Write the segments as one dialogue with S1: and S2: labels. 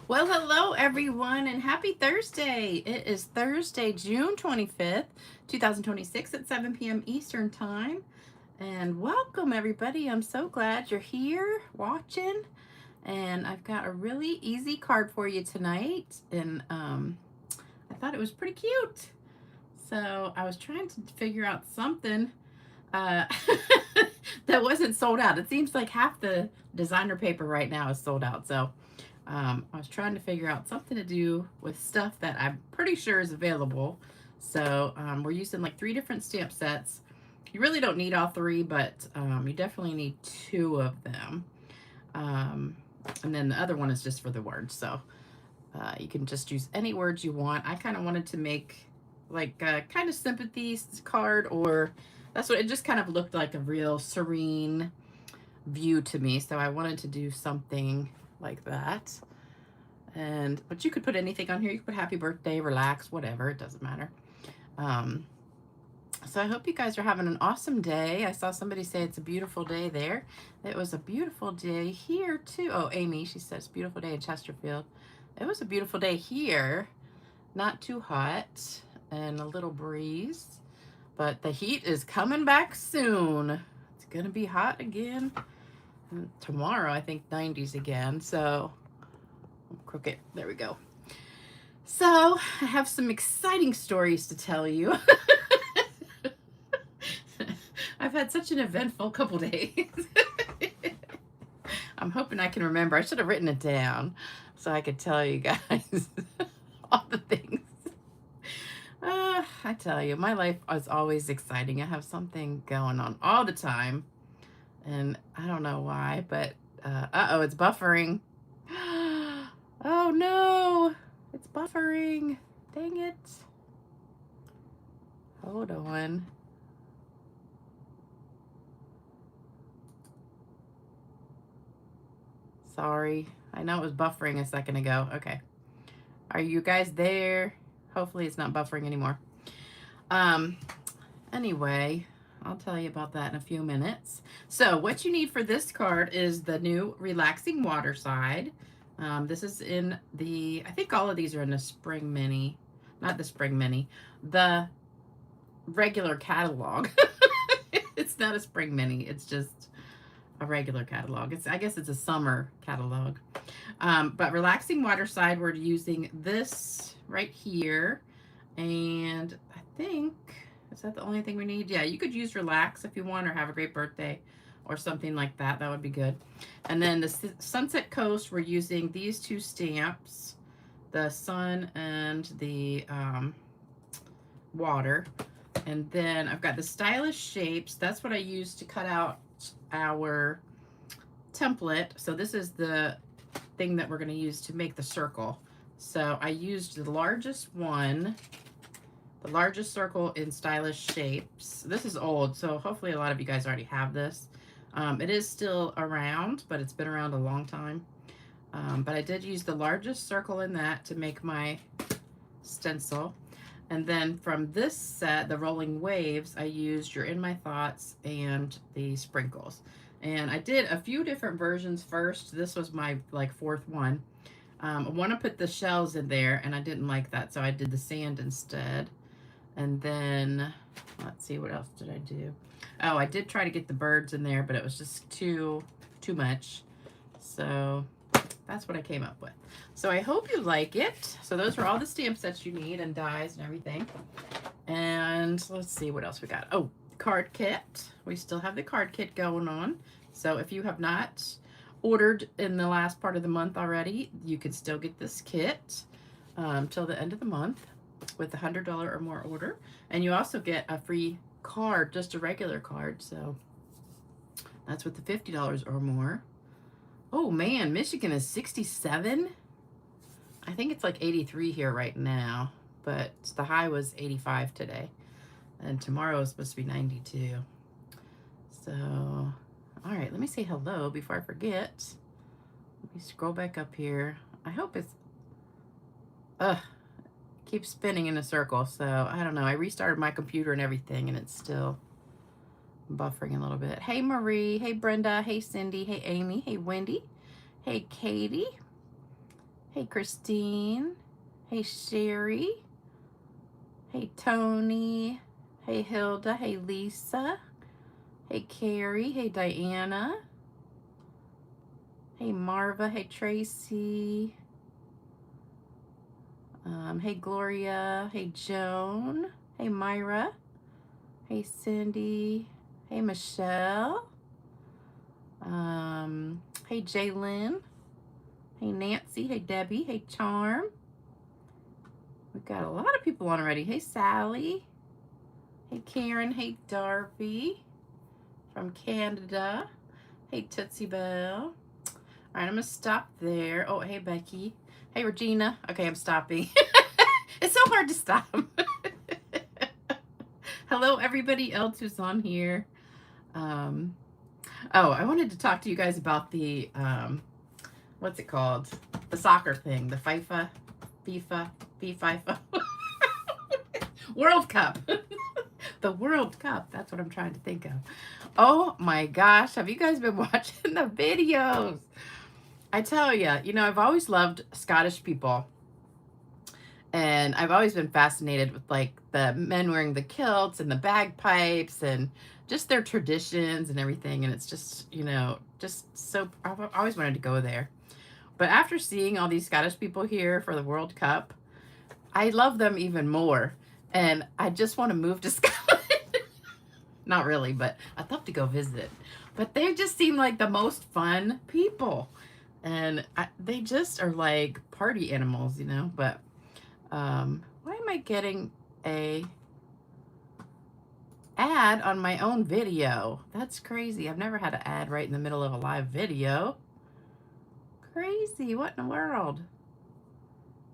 S1: Well, hello everyone and happy Thursday. It is Thursday, June 25th, 2026 at 7 p.m. Eastern Time. And welcome everybody. I'm so glad you're here watching. And I've got a really easy card for you tonight. And I thought it was pretty cute. So I was trying to figure out something uh, that wasn't sold out. It seems like half the designer paper right now is sold out. So I was trying to figure out something to do with stuff that I'm pretty sure is available. So we're using like 3 different stamp sets. You really don't need all 3, but you definitely need 2 of them. And then the other one is just for the words. So you can just use any words you want. I kind of wanted to make like a kind of sympathy card, or that's what it just kind of looked like, a real serene view to me. So I wanted to do something like that. But you could put anything on here. You could put happy birthday, relax, whatever, it doesn't matter. So I hope you guys are having an awesome day. I saw somebody say it's a beautiful day there. It was a beautiful day here too. Oh, Amy, she says beautiful day in Chesterfield. It was a beautiful day here. Not too hot and a little breeze, but the heat is coming back soon. It's gonna be hot again. And tomorrow, I think 90s again. So, crooked. There we go. So, I have some exciting stories to tell you. I've had such an eventful couple days. I'm hoping I can remember. I should have written it down so I could tell you guys all the things. I tell you, my life is always exciting. I have something going on all the time. And I don't know why, but uh-oh, it's buffering. Oh no, it's buffering. Dang it. Hold on. Sorry. I know it was buffering a second ago. Okay. Are you guys there? Hopefully it's not buffering anymore. Anyway, I'll tell you about that in a few minutes. So what you need for this card is the new Relaxing Waterside. This is in the, I think all of these are in the Spring Mini. Not the Spring Mini. The regular catalog. It's not a Spring Mini. It's just a regular catalog. I guess it's a summer catalog. But Relaxing Waterside, we're using this right here. And I think, is that the only thing we need? Yeah, you could use Relax if you want, or Have a Great Birthday, or something like that. That would be good. And then the Sunset Coast, we're using these 2 stamps, the sun and the water. And then I've got the Stylish Shapes. That's what I use to cut out our template. So this is the thing that we're going to use to make the circle. So I used the largest one, the largest circle in Stylish Shapes. This is old, so hopefully a lot of you guys already have this. It is still around, but it's been around a long time. But I did use the largest circle in that to make my stencil. And then from this set, the Rolling Waves, I used You're in My Thoughts and the Sprinkles. And I did a few different versions first. This was my like 4th one. I want to put the shells in there, and I didn't like that, so I did the sand instead. And then, let's see, what else did I do? Oh, I did try to get the birds in there, but it was just too much. So that's what I came up with. So I hope you like it. So those are all the stamp sets you need, and dies and everything. And let's see what else we got. Oh, card kit. We still have the card kit going on. So if you have not ordered in the last part of the month already, you can still get this kit till the end of the month with a $100 or more order. And you also get a free card, just a regular card. So that's with the $50 or more. Oh man, Michigan is 67. I think it's like 83 here right now, but the high was 85 today. And tomorrow is supposed to be 92. So, all right, let me say hello before I forget. Let me scroll back up here. I hope it's, keeps spinning in a circle. So I don't know. I restarted my computer and everything, and it's still buffering a little bit. Hey, Marie. Hey, Brenda. Hey, Cindy. Hey, Amy. Hey, Wendy. Hey, Katie. Hey, Christine. Hey, Sherry. Hey, Tony. Hey, Hilda. Hey, Lisa. Hey, Carrie. Hey, Diana. Hey, Marva. Hey, Tracy. Hey, Gloria. Hey, Joan. Hey, Myra. Hey, Cindy. Hey, Michelle. Hey, Jaylyn. Hey, Nancy. Hey, Debbie. Hey, Charm. We've got a lot of people on already. Hey, Sally. Hey, Karen. Hey, Darby from Canada. Hey, Tootsie Bell. All right, I'm going to stop there. Oh, hey, Becky. Hey, Regina. Okay, I'm stopping. It's so hard to stop. Hello, everybody else who's on here. Oh, I wanted to talk to you guys about the, what's it called? The soccer thing, the FIFA World Cup. The World Cup, that's what I'm trying to think of. Oh my gosh, have you guys been watching the videos? I tell you, you know, I've always loved Scottish people. And I've always been fascinated with like the men wearing the kilts and the bagpipes and just their traditions and everything. And it's just, you know, just so, I've always wanted to go there. But after seeing all these Scottish people here for the World Cup, I love them even more. And I just want to move to Scotland. Not really, but I'd love to go visit. But they just seem like the most fun people. And they just are like party animals, you know, but why am I getting a ad on my own video? That's crazy. I've never had an ad right in the middle of a live video. Crazy. What in the world?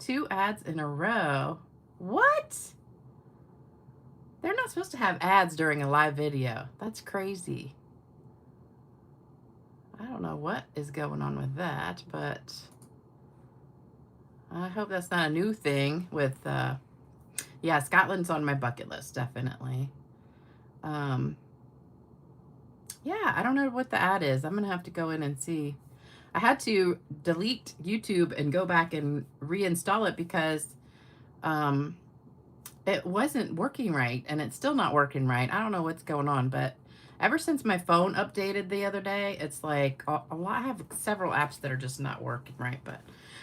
S1: 2 ads in a row. What? They're not supposed to have ads during a live video. That's crazy. I don't know what is going on with that, but I hope that's not a new thing with, yeah, Scotland's on my bucket list, definitely. Yeah, I don't know what the ad is. I'm going to have to go in and see. I had to delete YouTube and go back and reinstall it because it wasn't working right, and it's still not working right. I don't know what's going on, but ever since my phone updated the other day, it's like a lot. I have several apps that are just not working right, but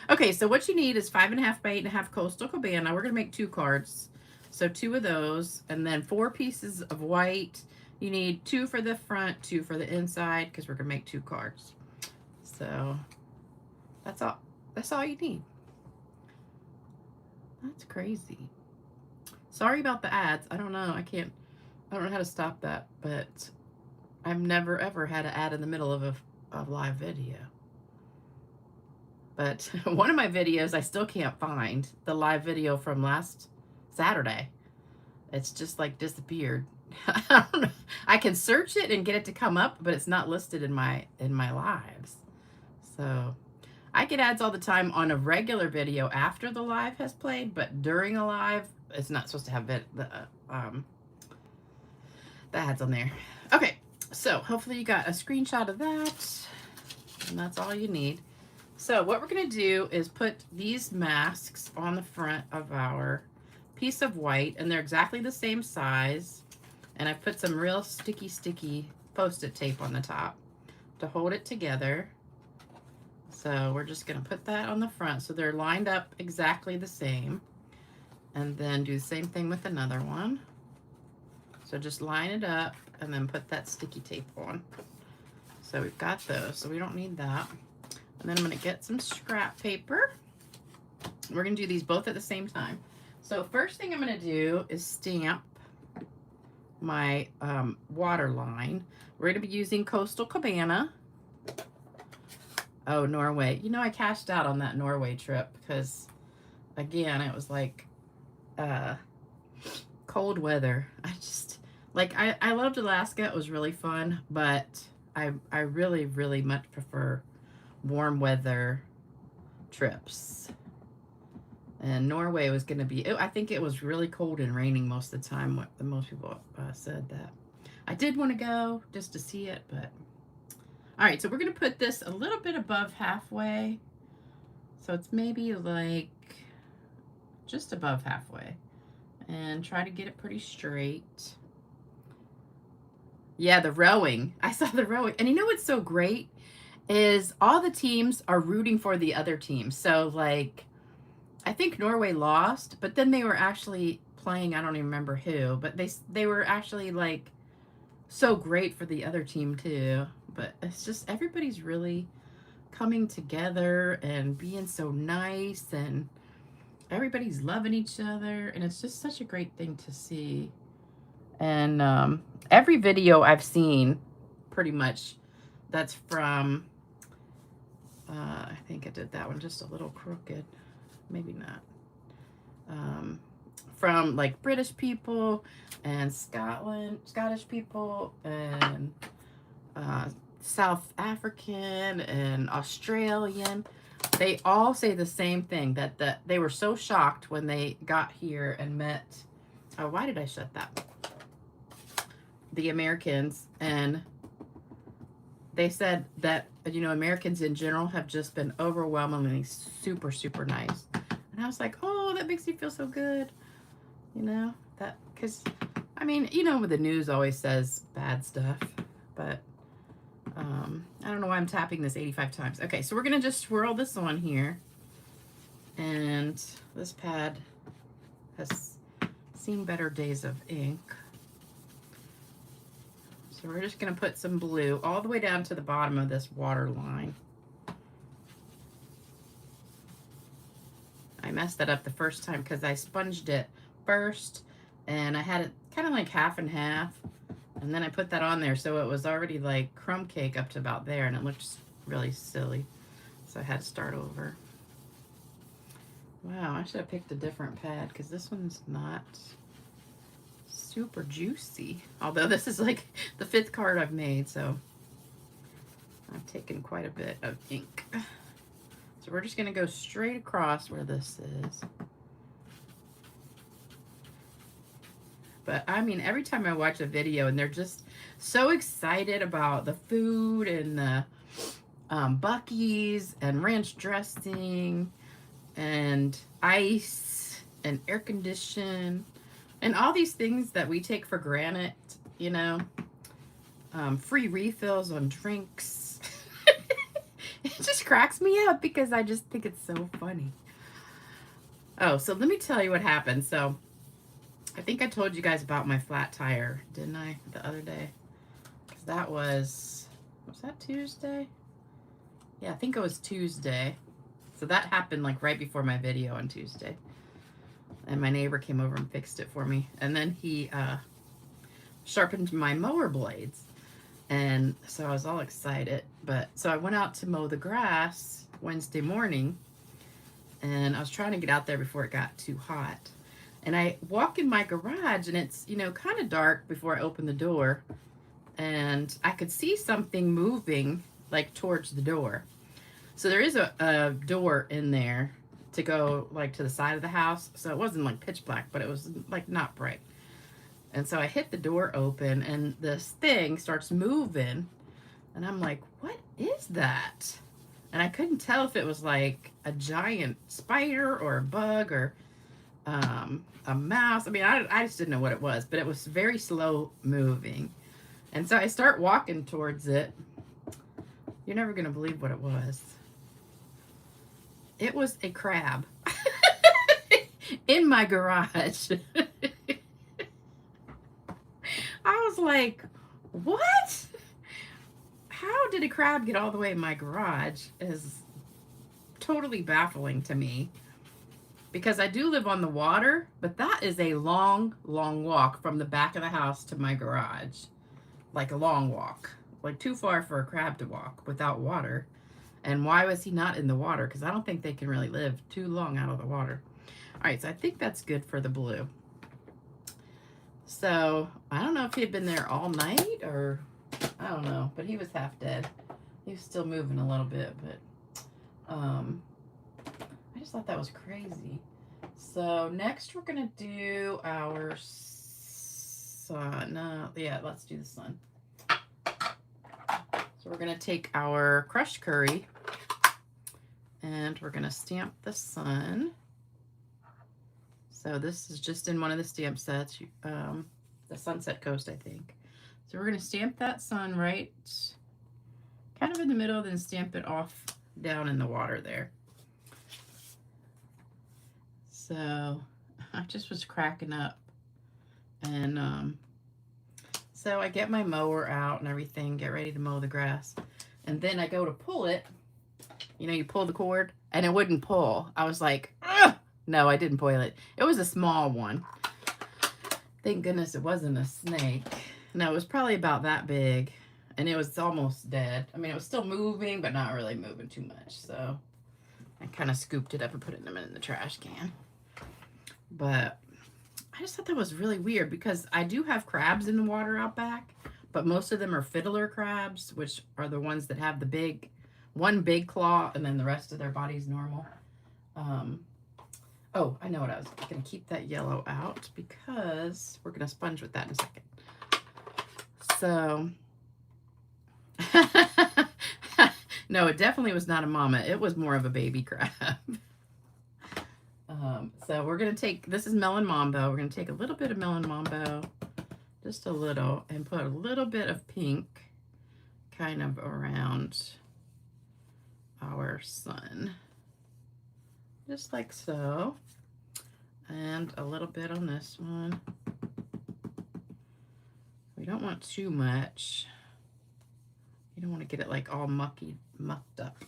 S1: okay, so what you need is 5.5 by 8.5 Coastal Cabana. We're going to make 2 cards. So 2 of those, and then 4 pieces of white. You need 2 for the front, 2 for the inside, because we're going to make 2 cards. So that's all. That's all you need. That's crazy. Sorry about the ads. I don't know. I don't know how to stop that, but I've never ever had an ad in the middle of a live video. But one of my videos, I still can't find the live video from last Saturday. It's just like disappeared. I don't know. I can search it and get it to come up, but it's not listed in my lives. So I get ads all the time on a regular video after the live has played, but during a live, it's not supposed to have the ads on there. Okay, so hopefully you got a screenshot of that, and that's all you need. So what we're going to do is put these masks on the front of our piece of white, and they're exactly the same size. And I've put some real sticky Post-it tape on the top to hold it together. So we're just going to put that on the front so they're lined up exactly the same. And then do the same thing with another one. So just line it up and then put that sticky tape on. So we've got those, so we don't need that. And then I'm going to get some scrap paper. We're going to do these both at the same time. So first thing I'm going to do is stamp my water line. We're going to be using Coastal Cabana. Oh, Norway. You know, I cashed out on that Norway trip because, again, it was like cold weather. I just, like, I loved Alaska. It was really fun, but I really much prefer warm weather trips. And Norway was going to be, I think it was really cold and raining most of the time. What most people said that. I did want to go just to see it, but all right, so we're going to put this a little bit above halfway. So it's maybe like just above halfway. And try to get it pretty straight. Yeah, the rowing. I saw the rowing. And you know what's so great is all the teams are rooting for the other team. So like, I think Norway lost, but then they were actually playing, I don't even remember who, but they were actually like so great for the other team too. But it's just everybody's really coming together and being so nice, and everybody's loving each other, and it's just such a great thing to see. And every video I've seen, pretty much, that's from, I think I did that one just a little crooked, maybe not, from like British people and Scottish people and South African and Australian. They all say the same thing, that they were so shocked when they got here and met, oh, why did I shut that? The Americans, and they said that, you know, Americans in general have just been overwhelmingly super, super nice. And I was like, oh, that makes me feel so good. You know, that, because, I mean, you know, the news always says bad stuff, but I don't know why I'm tapping this 85 times. Okay, so we're going to just swirl this on here. And this pad has seen better days of ink. So we're just going to put some blue all the way down to the bottom of this water line. I messed that up the first time because I sponged it first, and I had it kind of like half and half. And then I put that on there, so it was already like crumb cake up to about there, and it looked really silly. So I had to start over. Wow, I should have picked a different pad because this one's not super juicy. Although this is like the 5th card I've made, so I've taken quite a bit of ink. So we're just going to go straight across where this is. But I mean, every time I watch a video and they're just so excited about the food and the Buc-ee's and ranch dressing and ice and air condition and all these things that we take for granted, you know, free refills on drinks. It just cracks me up because I just think it's so funny. Oh, so let me tell you what happened. So I think I told you guys about my flat tire, didn't I, the other day? Because that was that Tuesday? Yeah, I think it was Tuesday. So that happened like right before my video on Tuesday. And my neighbor came over and fixed it for me. And then he sharpened my mower blades. And so I was all excited. But so I went out to mow the grass Wednesday morning. And I was trying to get out there before it got too hot. And I walk in my garage, and it's, you know, kind of dark before I open the door. And I could see something moving, like, towards the door. So there is a door in there to go, like, to the side of the house. So it wasn't, like, pitch black, but it was, like, not bright. And so I hit the door open, and this thing starts moving. And I'm like, what is that? And I couldn't tell if it was, like, a giant spider or a bug or a mouse. I mean, I just didn't know what it was, but it was very slow moving. And so I start walking towards it. You're never going to believe what it was. It was a crab in my garage. I was like, what? How did a crab get all the way in my garage is totally baffling to me. Because I do live on the water, but that is a long, long walk from the back of the house to my garage. Like a long walk. Like too far for a crab to walk without water. And why was he not in the water? Because I don't think they can really live too long out of the water. All right, so I think that's good for the blue. So I don't know if he had been there all night or I don't know, but he was half dead. He was still moving a little bit, but I just thought that was crazy. So next we're gonna do our sun. Yeah, let's do the sun. So we're gonna take our crushed curry And we're gonna stamp the sun. So this is just in one of the stamp sets, the Sunset Coast, I think. So we're gonna stamp that sun right kind of in the middle, then stamp it off down in the water there. So I just was cracking up. And so I get my mower out and everything, get ready to mow the grass. And then I go to pull it. You know, you pull the cord and it wouldn't pull. I was like, ugh! No, I didn't pull it. It was a small one. Thank goodness it wasn't a snake. No, it was probably about that big. And it was almost dead. I mean, it was still moving, but not really moving too much. So I kind of scooped it up and put it in the trash can. But I just thought that was really weird because I do have crabs in the water out back, but most of them are fiddler crabs, which are the ones that have the one big claw and then the rest of their body's normal. Oh, I know what I was going to keep that yellow out because we're going to sponge with that in a second. So, no, it definitely was not a mama. It was more of a baby crab. So we're going to take, this is Melon Mambo. We're going to take a little bit of Melon Mambo, just a little, and put a little bit of pink kind of around our sun. Just like so. And a little bit on this one. We don't want too much. You don't want to get it like all mucked up.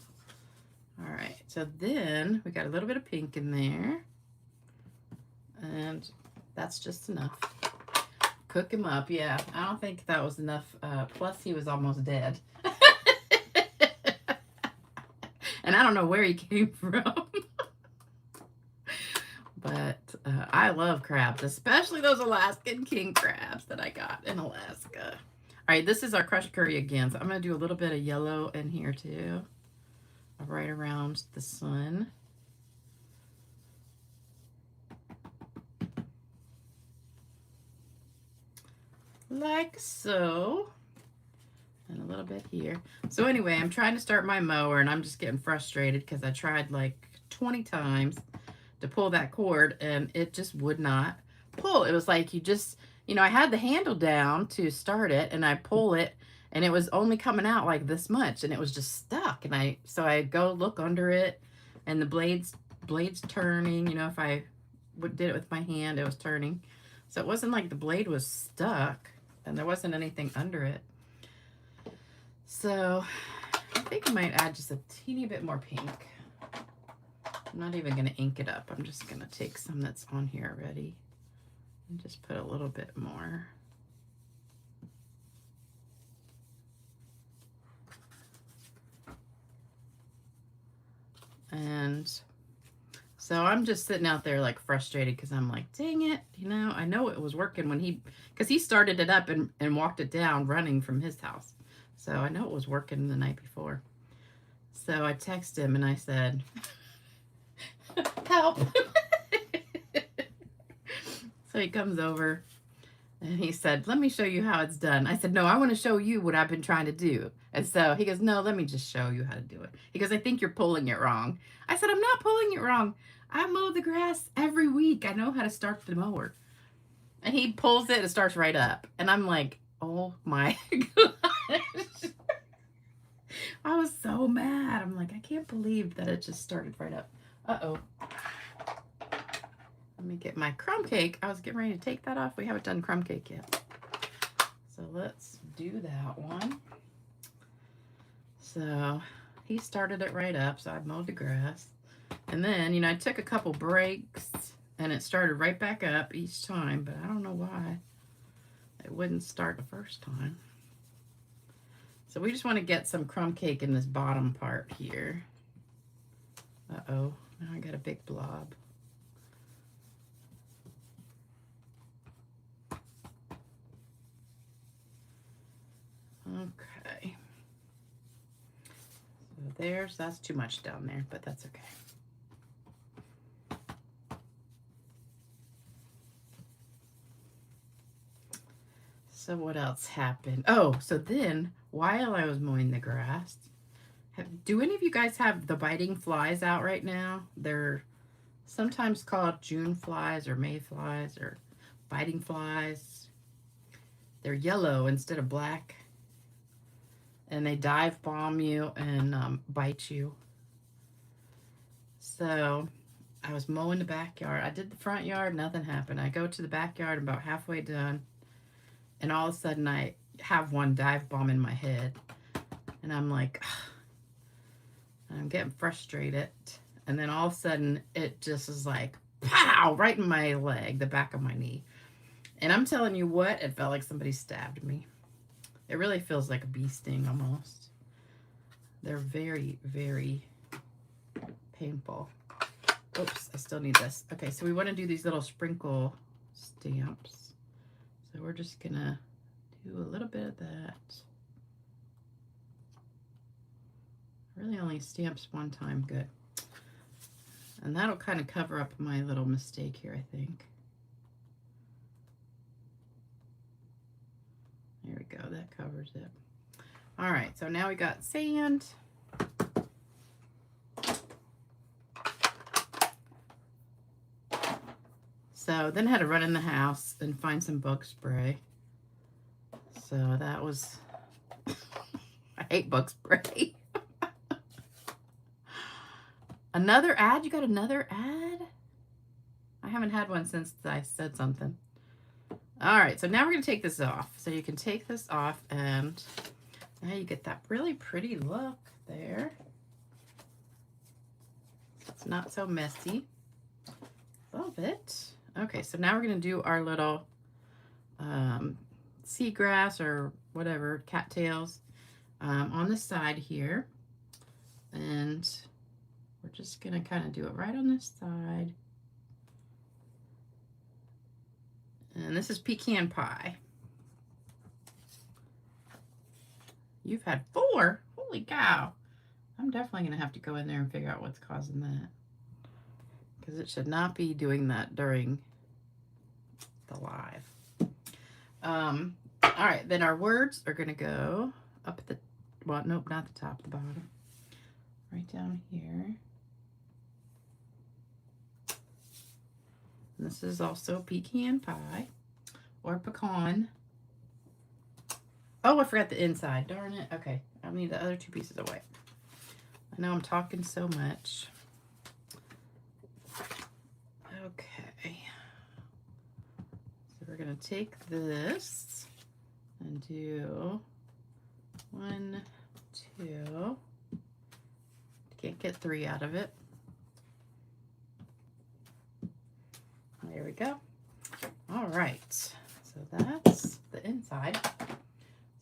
S1: All right, so then we got a little bit of pink in there. And that's just enough. Cook him up, yeah. I don't think that was enough. Plus, he was almost dead. And I don't know where he came from. But I love crabs, especially those Alaskan king crabs that I got in Alaska. All right, this is our crushed curry again. So I'm going to do a little bit of yellow in here too, right around the sun. Like so. And a little bit here. So anyway, I'm trying to start my mower and I'm just getting frustrated because I tried like 20 times to pull that cord and it just would not pull. It was like you just, you know, I had the handle down to start it and I pull it and it was only coming out like this much and it was just stuck. And so I go look under it and the blades turning, you know, if I did it with my hand, it was turning. So it wasn't like the blade was stuck and there wasn't anything under it. So I think I might add just a teeny bit more pink. I'm not even going to ink it up. I'm just going to take some that's on here already and just put a little bit more. And so I'm just sitting out there like frustrated because I'm like, dang it, you know, I know it was working when because he started it up and walked it down running from his house. So I know it was working the night before. So I texted him and I said, help. So he comes over and he said, let me show you how it's done. I said, no, I want to show you what I've been trying to do. And so he goes, no, let me just show you how to do it. He goes, I think you're pulling it wrong. I said, I'm not pulling it wrong. I mow the grass every week. I know how to start the mower. And he pulls it and it starts right up. And I'm like, oh my gosh. I was so mad. I'm like, I can't believe that it just started right up. Uh-oh. Let me get my crumb cake. I was getting ready to take that off. We haven't done crumb cake yet. So let's do that one. So he started it right up. So I mowed the grass. And then, you know, I took a couple breaks and it started right back up each time. But I don't know why it wouldn't start the first time. So we just want to get some crumb cake in this bottom part here. Uh-oh, now I got a big blob. Okay. So that's too much down there, but that's okay. So what else happened? Oh, so then while I was mowing the grass, Do any of you guys have the biting flies out right now? They're sometimes called June flies or May flies or biting flies. They're yellow instead of black. And they dive bomb you and bite you. So I was mowing the backyard. I did the front yard, nothing happened. I go to the backyard, I'm about halfway done, and all of a sudden I have one dive bomb in my head. And I'm like, I'm getting frustrated. And then all of a sudden it just is like, pow, right in my leg, the back of my knee. And I'm telling you what, it felt like somebody stabbed me. It really feels like a bee sting almost. They're very, very painful. Oops, I still need this. Okay, so we want to do these little sprinkle stamps. So we're just gonna do a little bit of that. Really only stamps one time, good. And that'll kind of cover up my little mistake here, I think. There we go, that covers it. All right, so now we got sand. So then I had to run in the house and find some bug spray. So that was, I hate bug spray. Another ad? You got another ad? I haven't had one since I said something. All right, so now we're gonna take this off. So you can take this off and now you get that really pretty look there. It's not so messy. Love it. Okay, so now we're gonna do our little seagrass or whatever, cattails on the side here. And we're just gonna kind of do it right on this side. And this is pecan pie. You've had 4? Holy cow. I'm definitely gonna have to go in there and figure out what's causing that. Because it should not be doing that during the live. All right, then our words are gonna go up at the, well, nope, not the top, the bottom. Right down here. And this is also pecan pie or pecan. Oh, I forgot the inside. Darn it. Okay, I'll need the other 2 pieces of white. I know I'm talking so much. Okay. So we're going to take this and do 1, 2. Can't get 3 out of it. There we go. All right. So that's the inside.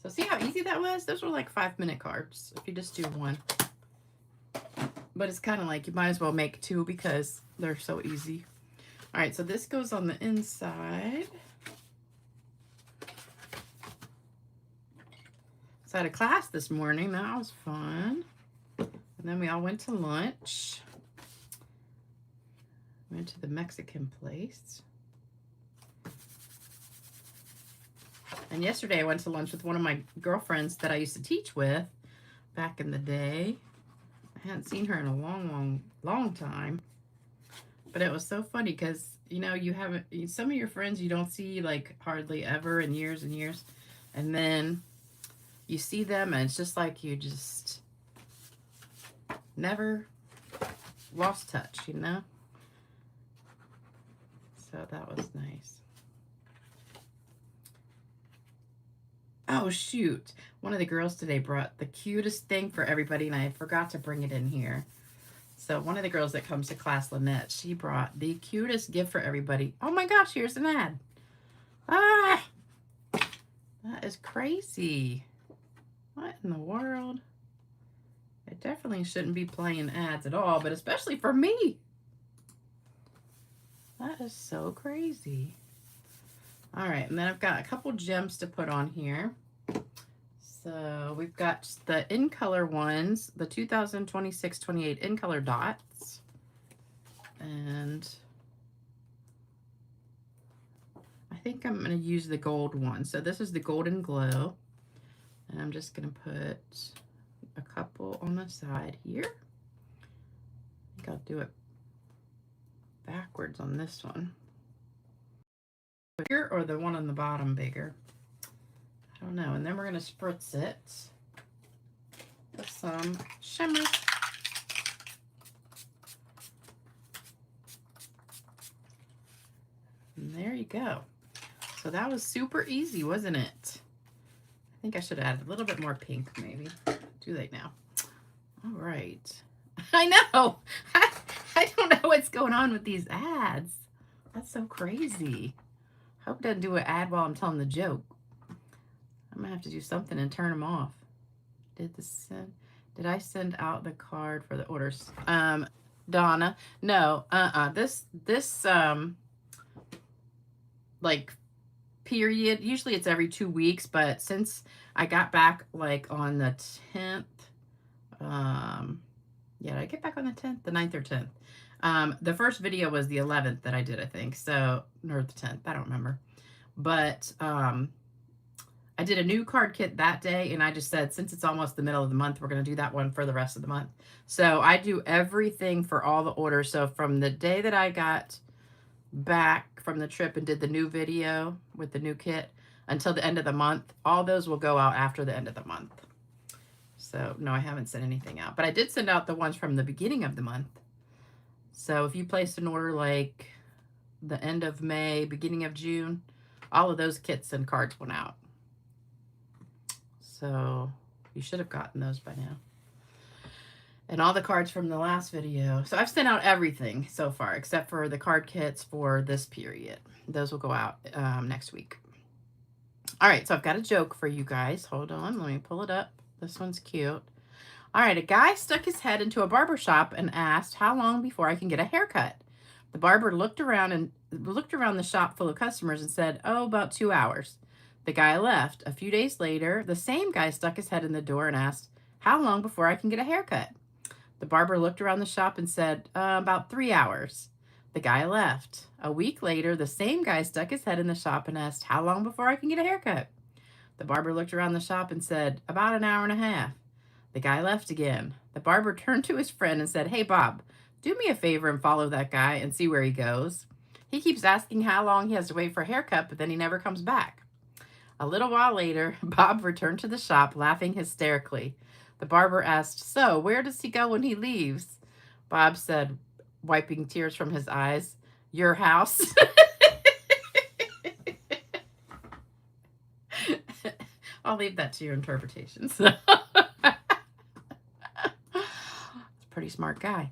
S1: So see how easy that was? Those were like 5-minute cards if you just do 1. But it's kind of like you might as well make 2 because they're so easy. All right, so this goes on the inside. So I had a class this morning. That was fun. And then we all went to lunch. Went to the Mexican place. And yesterday I went to lunch with one of my girlfriends that I used to teach with back in the day. I hadn't seen her in a long time. But it was so funny because, you know, you haven't, some of your friends you don't see like hardly ever in years and years. And then you see them and it's just like you just never lost touch, you know? So that was nice. Oh, shoot. One of the girls today brought the cutest thing for everybody, and I forgot to bring it in here. So one of the girls that comes to class, Lynette, she brought the cutest gift for everybody. Oh, my gosh, here's an ad. Ah! That is crazy. What in the world? I definitely shouldn't be playing ads at all, but especially for me. That is so crazy. All right, and then I've got a couple gems to put on here. So we've got the in color ones, the 2026-28 in color dots. And I think I'm going to use the gold one. So this is the Golden Glow. And I'm just going to put a couple on the side here. I think I'll do it backwards on this one. Bigger or the one on the bottom bigger? I don't know. And then we're going to spritz it with some shimmer. And there you go. So that was super easy, wasn't it? I think I should add a little bit more pink, maybe. Too late now. All right. I know. I don't know what's going on with these ads. That's so crazy. Hope it doesn't do an ad while I'm telling the joke. I'm gonna have to do something and turn them off. Did I send out the card for the orders? Donna, no. This like period. Usually it's every 2 weeks, but since I got back like on the 10th, yeah, did I get back on the 10th? The 9th or 10th. The first video was the 11th that I did, I think. So, or the 10th, I don't remember. But I did a new card kit that day, and I just said, since it's almost the middle of the month, we're going to do that one for the rest of the month. So I do everything for all the orders. So from the day that I got back from the trip and did the new video with the new kit until the end of the month, all those will go out after the end of the month. So no, I haven't sent anything out, but I did send out the ones from the beginning of the month. So if you placed an order like the end of May, beginning of June, all of those kits and cards went out. So you should have gotten those by now. And all the cards from the last video. So I've sent out everything so far, except for the card kits for this period. Those will go out next week. All right, so I've got a joke for you guys. Hold on, let me pull it up. This one's cute. All right, a guy stuck his head into a barber shop and asked, "How long before I can get a haircut?" The barber looked around the shop full of customers and said, "Oh, about 2 hours." The guy left. A few days later, the same guy stuck his head in the door and asked, "How long before I can get a haircut?" The barber looked around the shop and said, "About 3 hours." The guy left. A week later, the same guy stuck his head in the shop and asked, "How long before I can get a haircut?" The barber looked around the shop and said, "About an hour and a half." The guy left again. The barber turned to his friend and said, "Hey, Bob, do me a favor and follow that guy and see where he goes. He keeps asking how long he has to wait for a haircut, but then he never comes back." A little while later, Bob returned to the shop, laughing hysterically. The barber asked, "So, where does he go when he leaves?" Bob said, wiping tears from his eyes, "Your house." I'll leave that to your interpretations. Pretty smart guy.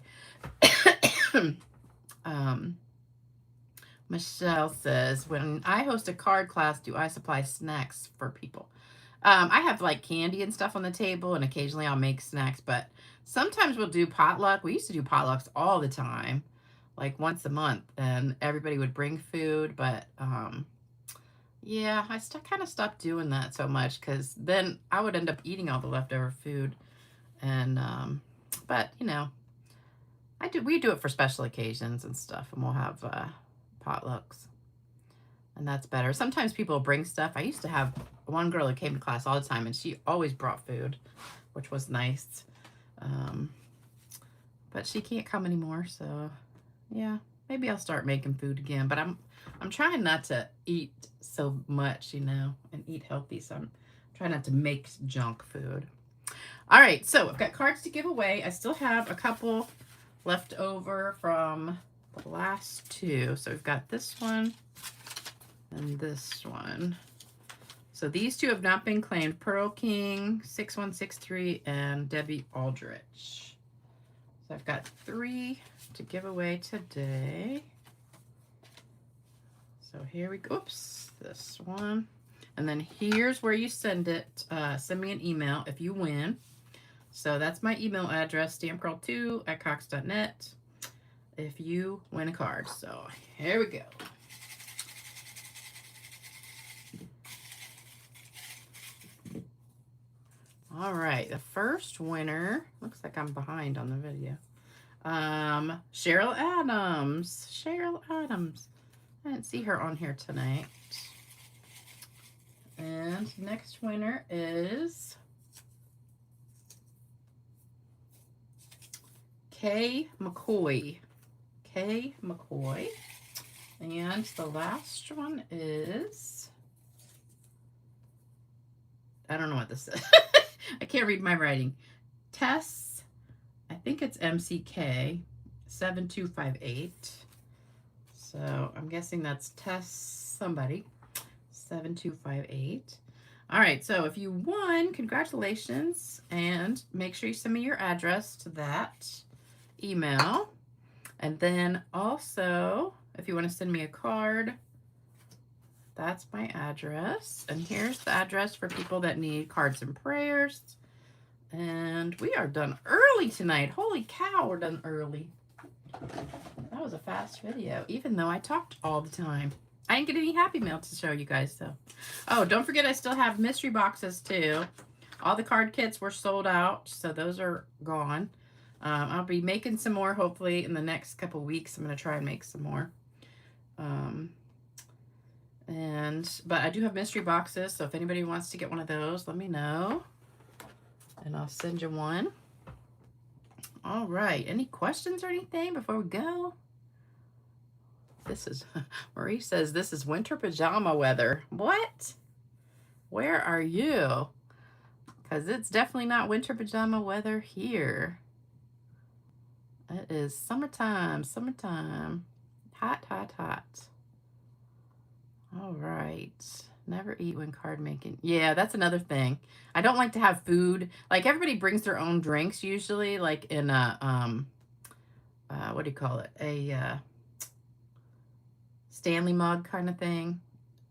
S1: Michelle says, when I host a card class, do I supply snacks for people? I have like candy and stuff on the table, and occasionally I'll make snacks, but sometimes we'll do potluck. We used to do potlucks all the time, like once a month, and everybody would bring food, but yeah, I kind of stopped doing that so much because then I would end up eating all the leftover food. And but you know, we do it for special occasions and stuff, and we'll have potlucks, and that's better. Sometimes people bring stuff. I used to have one girl who came to class all the time, and she always brought food, which was nice. But she can't come anymore, so yeah, maybe I'll start making food again. But I'm trying not to eat so much, you know, and eat healthy. So I'm trying not to make junk food. All right, so I've got cards to give away. I still have a couple left over from the last two. So we've got this one and this one. So these two have not been claimed. Pearl King 6163 and Debbie Aldrich. So I've got 3 to give away today. So here we go. Oops, this one. And then here's where you send it. Send me an email if you win. So that's my email address, stampgirl2@cox.net, if you win a card. So here we go. All right, the first winner, looks like I'm behind on the video. Cheryl Adams. Cheryl Adams. I didn't see her on here tonight. And next winner is K. McCoy. K. McCoy. And the last one is, I don't know what this is. I can't read my writing. Tess, I think it's MCK 7258. So I'm guessing that's Tess somebody 7258. All right, so if you won, congratulations, and make sure you send me your address to that email. And then also, if you want to send me a card, that's my address. And here's the address for people that need cards and prayers. And we are done early tonight. Holy cow, we're done early. That was a fast video, even though I talked all the time. I didn't get any Happy Mail to show you guys, though. Oh, don't forget I still have mystery boxes, too. All the card kits were sold out, so those are gone. I'll be making some more, hopefully, in the next couple weeks. I'm going to try and make some more. But I do have mystery boxes, so if anybody wants to get one of those, let me know. And I'll send you one. All right. Any questions or anything before we go? This is, Marie says this is winter pajama weather. What? Where are you? Because it's definitely not winter pajama weather here. It is summertime, summertime. Hot, hot, hot. All right. Never eat when card making. Yeah, that's another thing. I don't like to have food. Like, everybody brings their own drinks usually, like in a, what do you call it? A Stanley mug kind of thing.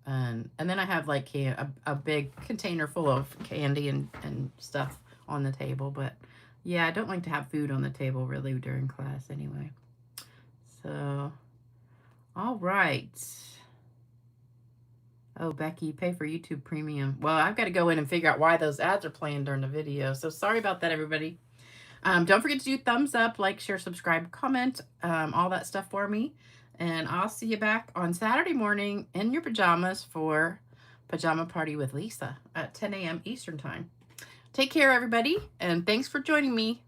S1: And then I have like a big container full of candy and stuff on the table. But yeah, I don't like to have food on the table really during class anyway. So, all right. Oh, Becky, pay for YouTube Premium. Well, I've got to go in and figure out why those ads are playing during the video. So sorry about that, everybody. Don't forget to do thumbs up, like, share, subscribe, comment, all that stuff for me. And I'll see you back on Saturday morning in your pajamas for Pajama Party with Lisa at 10 a.m. Eastern Time. Take care, everybody, and thanks for joining me.